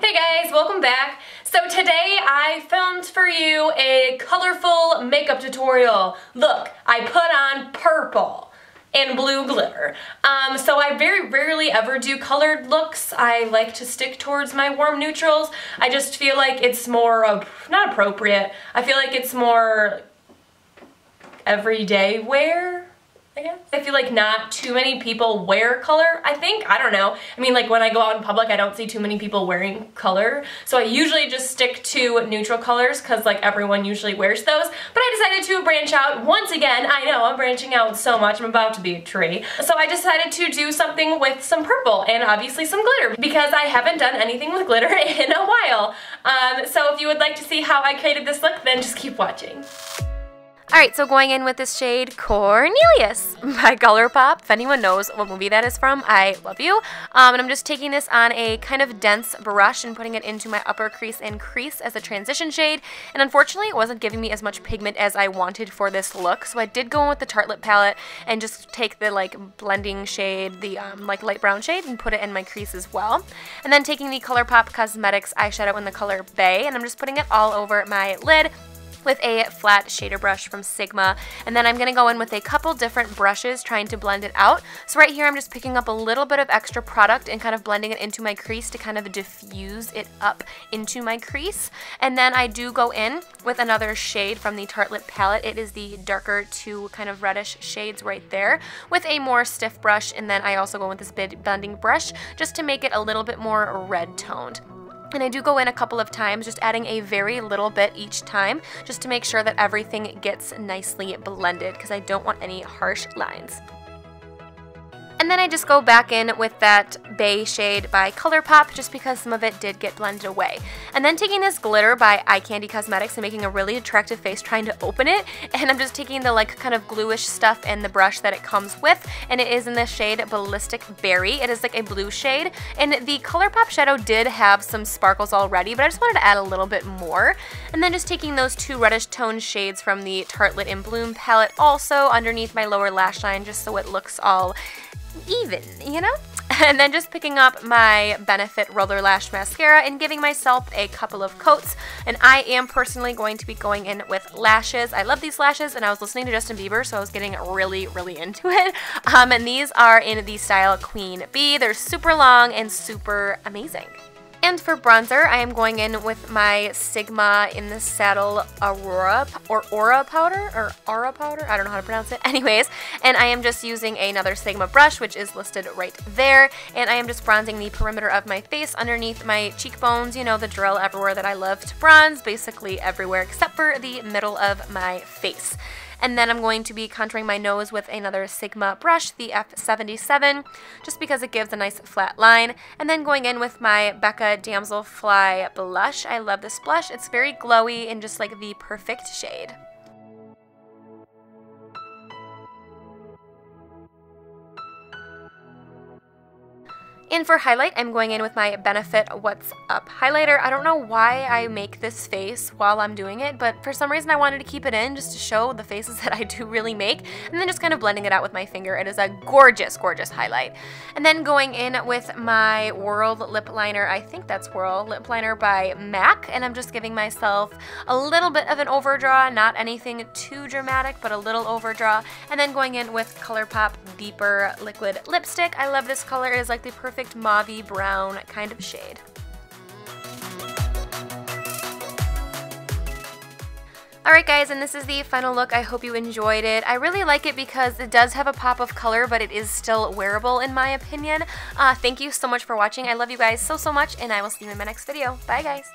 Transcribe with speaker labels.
Speaker 1: Hey guys, welcome back. So today I filmed for you a colorful makeup tutorial. Look, I put on purple and blue glitter. So I very rarely ever do colored looks. I like to stick towards my warm neutrals. I just feel like it's more, not appropriate, I feel like it's more everyday wear, I guess. I feel like not too many people wear color, I think. I don't know. I mean, like when I go out in public, I don't see too many people wearing color. So I usually just stick to neutral colors because like everyone usually wears those. But I decided to branch out once again. I know, I'm branching out so much. I'm about to be a tree. So I decided to do something with some purple and obviously some glitter because I haven't done anything with glitter in a while. So if you would like to see how I created this look, then just keep watching.
Speaker 2: Alright, so going in with this shade Cornelious by Colourpop. If anyone knows what movie that is from, I love you. And I'm just taking this on a kind of dense brush and putting it into my upper crease and crease as a transition shade. And unfortunately, it wasn't giving me as much pigment as I wanted for this look. So I did go in with the Tartelette palette and just take the like blending shade, the like light brown shade, and put it in my crease as well. And then taking the Colourpop Cosmetics eyeshadow in the color Bay, and I'm just putting it all over my lid with a flat shader brush from Sigma. And then I'm going to go in with a couple different brushes trying to blend it out. So right here I'm just picking up a little bit of extra product and kind of blending it into my crease to kind of diffuse it up into my crease. And then I do go in with another shade from the Tartelette palette. It is the darker two kind of reddish shades right there with a more stiff brush. And then I also go with this big blending brush just to make it a little bit more red toned. And I do go in a couple of times, just adding a very little bit each time, just to make sure that everything gets nicely blended, because I don't want any harsh lines. And then I just go back in with that Bay shade by Colourpop, just because some of it did get blended away. And then taking this glitter by Eyekandy Cosmetics and making a really attractive face trying to open it. And I'm just taking the like kind of gluish stuff in the brush that it comes with. And it is in the shade Ballistic Berry. It is like a blue shade. And the Colourpop shadow did have some sparkles already, but I just wanted to add a little bit more. And then just taking those two reddish toned shades from the Tartelette in Bloom palette also underneath my lower lash line, just so it looks all even, you know? And then just picking up my Benefit Roller Lash Mascara and giving myself a couple of coats. And I am personally going to be going in with lashes. I love these lashes, and I was listening to Justin Bieber, so I was getting really into it. And these are in the style Queen Bee. They're super long and super amazing. And for bronzer, I am going in with my Sigma in the Saddle Aura powder, I don't know how to pronounce it. Anyways, and I am just using another Sigma brush, which is listed right there, and I am just bronzing the perimeter of my face underneath my cheekbones, you know, the drill everywhere that I love to bronze, basically everywhere except for the middle of my face. And then I'm going to be contouring my nose with another Sigma brush, the F77, just because it gives a nice flat line. And then going in with my Becca Damselfly blush. I love this blush. It's very glowy and just like the perfect shade. And for highlight, I'm going in with my Benefit What's Up highlighter. I don't know why I make this face while I'm doing it, but for some reason I wanted to keep it in just to show the faces that I do really make, and then just kind of blending it out with my finger. It is a gorgeous, gorgeous highlight. And then going in with my Whirl lip liner, I think that's Whirl lip liner by MAC, and I'm just giving myself a little bit of an overdraw, not anything too dramatic, but a little overdraw. And then going in with Colourpop Beeper liquid lipstick. I love this color. It is like the perfect mauve-y brown kind of shade. Alright guys, and this is the final look. I hope you enjoyed it. I really like it because it does have a pop of color, but it is still wearable in my opinion. Thank you so much for watching. I love you guys so much, and I will see you in my next video. Bye guys!